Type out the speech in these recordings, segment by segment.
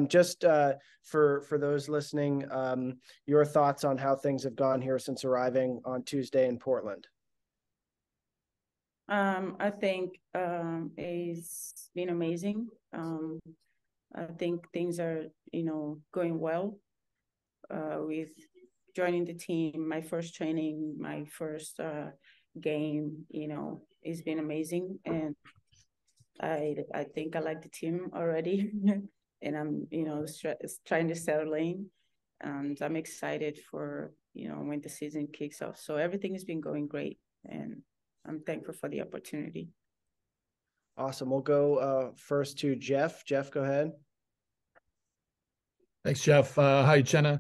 Just for those listening, your thoughts on how things have gone here since arriving on Tuesday in Portland. I think it's been amazing. I think things are, going well with joining the team. My first training, my first game, it's been amazing. And I think I like the team already. And I'm, trying to settle in. And I'm excited for, when the season kicks off. So everything has been going great. And I'm thankful for the opportunity. Awesome. We'll go first to Jeff. Jeff, go ahead. Thanks, Jeff. Hi, Uchenna.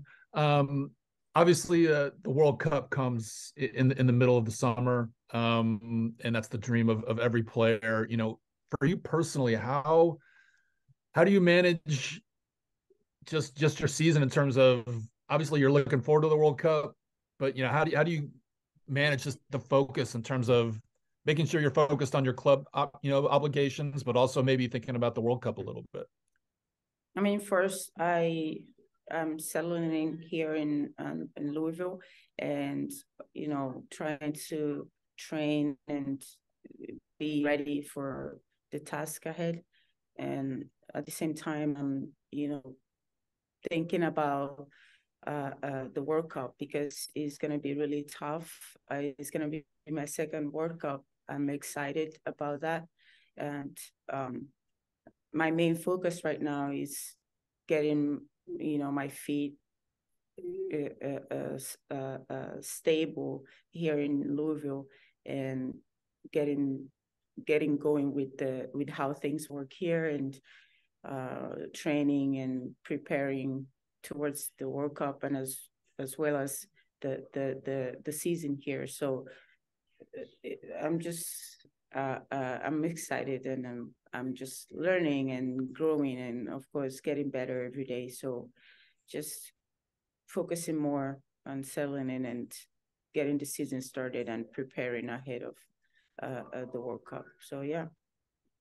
Obviously, the World Cup comes in the middle of the summer, and that's the dream of every player. For you personally, how do you manage just your season in terms of, obviously you're looking forward to the World Cup, but how do you manage just the focus in terms of making sure you're focused on your club obligations, but also maybe thinking about the World Cup a little bit? I mean, first I'm settling in here in Louisville, and trying to train and be ready for the task ahead. And at the same time, I'm thinking about the World Cup, because it's going to be really tough. It's going to be my second World Cup. I'm excited about that. And my main focus right now is getting, my feet stable here in Louisville, and getting going with how things work here, and training and preparing towards the World Cup, and as well as the season here. So I'm just I'm excited, and I'm just learning and growing, and of course getting better every day. So just focusing more on settling in and getting the season started and preparing ahead of the World Cup. So yeah,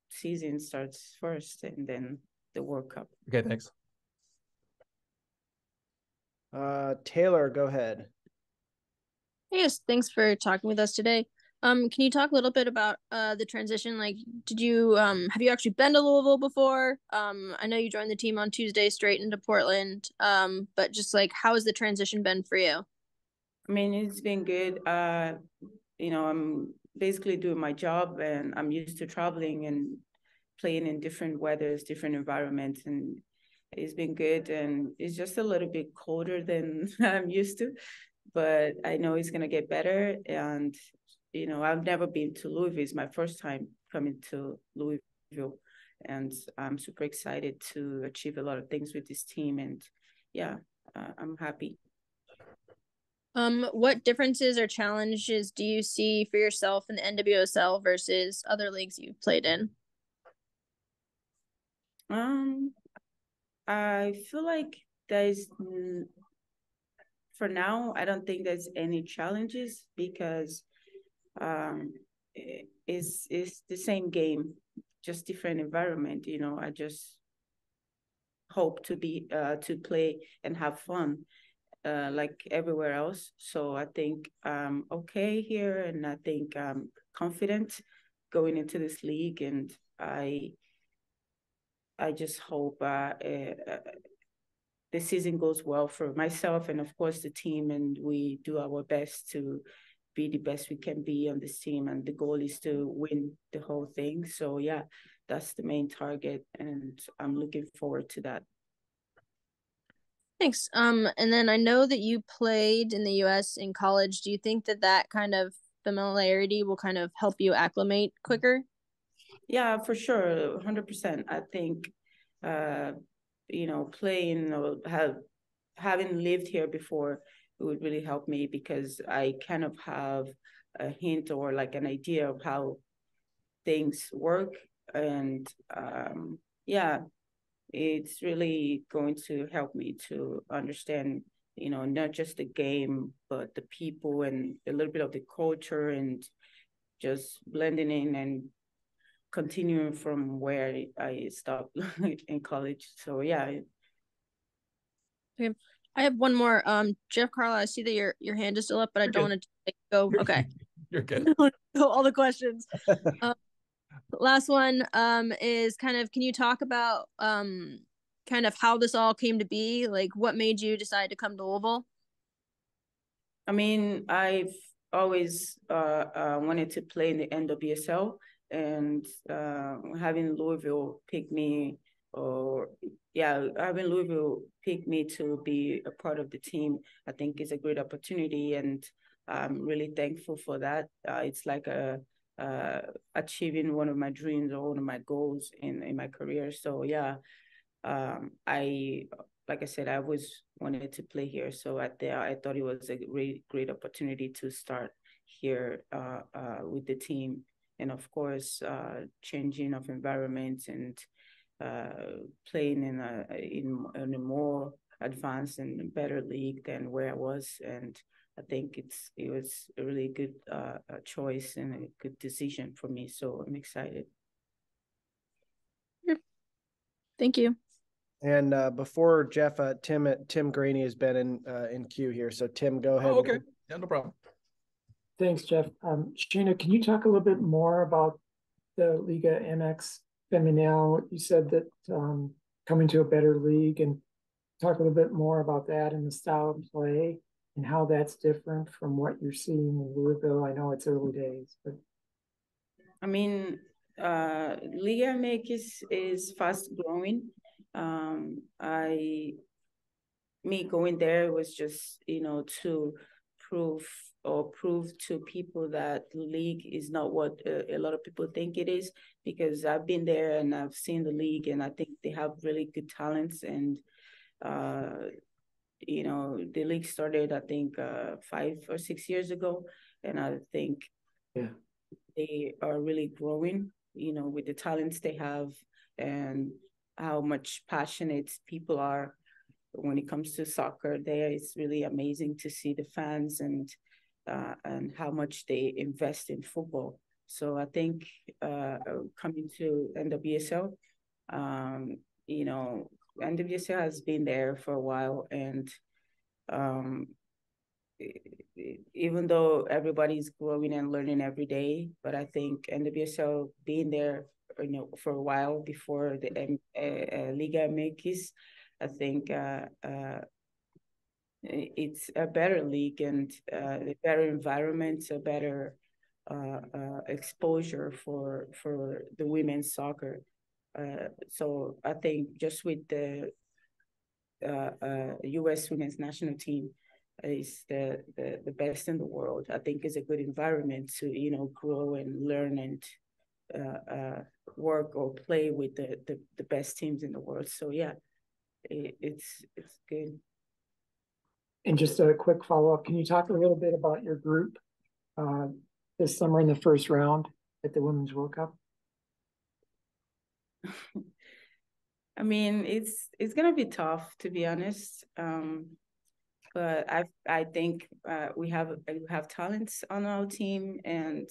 season starts first and then the World Cup. Okay, thanks. Taylor, go ahead. Yes, thanks for talking with us today. Can you talk a little bit about the transition? Like, did you have you actually been to Louisville before? I know you joined the team on Tuesday straight into Portland. But just like, how has the transition been for you? I mean, it's been good. I'm basically doing my job, and I'm used to traveling and playing in different weathers, different environments, and it's been good. And it's just a little bit colder than I'm used to, but I know it's gonna get better. And I've never been to Louisville. It's my first time coming to Louisville, and I'm super excited to achieve a lot of things with this team. And yeah, I'm happy. What differences or challenges do you see for yourself in the NWSL versus other leagues you've played in? I feel like there's, for now, I don't think there's any challenges, because it's the same game, just different environment. I just hope to play and have fun, like everywhere else. So I think I'm okay here, and I think I'm confident going into this league, and I just hope the season goes well for myself and of course the team, and we do our best to be the best we can be on this team, and the goal is to win the whole thing. So yeah, that's the main target, and I'm looking forward to that. Thanks. And then I know that you played in the US in college. Do you think that kind of familiarity will kind of help you acclimate quicker? Yeah, for sure, 100%. I think playing or having lived here before, it would really help me, because I kind of have a hint or like an idea of how things work. And yeah, it's really going to help me to understand, not just the game, but the people and a little bit of the culture, and just blending in and continuing from where I stopped in college. So yeah. Okay. I have one more. Jeff Carla, I see that your hand is still up, but I don't want to go. Okay. You're good. All the questions. Last one is kind of, can you talk about kind of how this all came to be? Like, what made you decide to come to Louisville? I mean, I've always wanted to play in the NWSL, and having Louisville pick me, having Louisville pick me to be a part of the team, I think is a great opportunity, and I'm really thankful for that. It's like achieving one of my dreams or one of my goals in my career. So yeah, like I said, I always wanted to play here. So I thought it was a great opportunity to start here with the team. And of course, changing of environments and playing in a more advanced and better league than where I was. And I think it was a really good choice and a good decision for me. So I'm excited. Thank you. And before Jeff, Tim Graney has been in queue here. So Tim, go ahead. Oh, okay. Yeah, no problem. Thanks, Jeff. Uchenna, can you talk a little bit more about the Liga MX Femenil? You said that coming to a better league, and talk a little bit more about that and the style of play and how that's different from what you're seeing in Louisville. I know it's early days, but I mean, Liga MX is fast growing. Me going there was just, to prove to people that the league is not what a lot of people think it is, because I've been there and I've seen the league, and I think they have really good talents. And the league started, I think, 5 or 6 years ago, and I think they are really growing, with the talents they have and how much passionate people are when it comes to soccer there. It's really amazing to see the fans and how much they invest in football. So I think coming to NWSL, NWSL has been there for a while, and even though everybody's growing and learning every day, but I think NWSL being there, for a while before the Liga MX, I think it's a better league and a better environment, a better exposure for the women's soccer. So I think just with the U.S. women's national team is the best in the world. I think is a good environment to grow and learn and work or play with the best teams in the world. So yeah, it's good. And just a quick follow-up, can you talk a little bit about your group this summer in the first round at the Women's World Cup? I mean, it's gonna be tough, to be honest. But I think we have talents on our team, and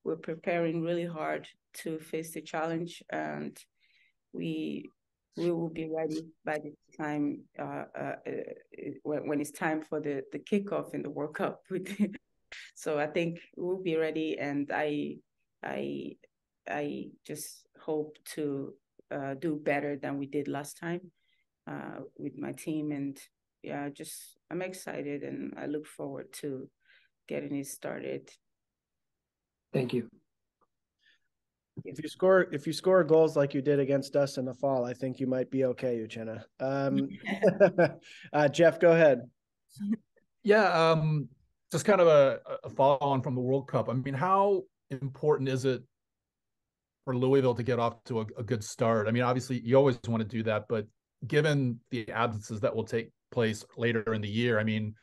we're preparing really hard to face the challenge, and we will be ready by the time when it's time for the kickoff in the World Cup. So I think we'll be ready, and I just hope to do better than we did last time with my team. And yeah, I'm excited, and I look forward to getting it started. Thank you. If you score goals like you did against us in the fall, I think you might be okay, Uchenna. Jeff, go ahead. Yeah, just kind of a follow on from the World Cup. I mean, how important is it for Louisville to get off to a good start? I mean, obviously you always want to do that, but given the absences that will take place later in the year, I mean,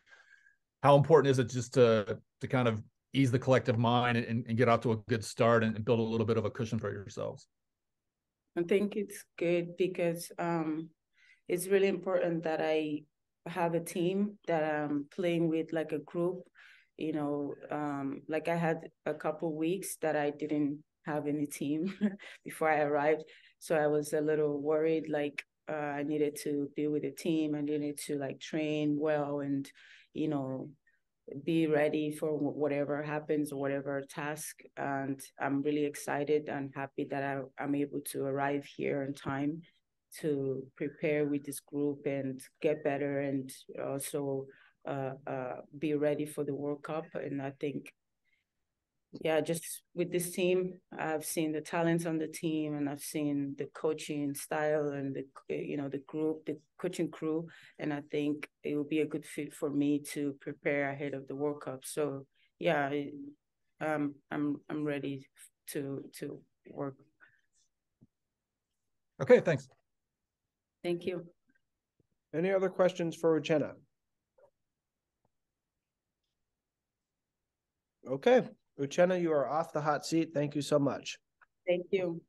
how important is it just to kind of ease the collective mind and get off to a good start and build a little bit of a cushion for yourselves? I think it's good because it's really important that I have a team that I'm playing with, like a group. Like I had a couple weeks that I didn't have any team before I arrived. So I was a little worried, like I needed to be with the team. I needed to like train well and, you know, be ready for whatever happens or whatever task. And I'm really excited and happy that I'm able to arrive here in time to prepare with this group and get better and also be ready for the World Cup. And I think, yeah, just with this team, I've seen the talents on the team, and I've seen the coaching style and the group, the coaching crew, and I think it will be a good fit for me to prepare ahead of the World Cup. So yeah, I'm ready to work. Okay, thanks. Thank you. Any other questions for Uchenna? Okay, Uchenna, you are off the hot seat. Thank you so much. Thank you.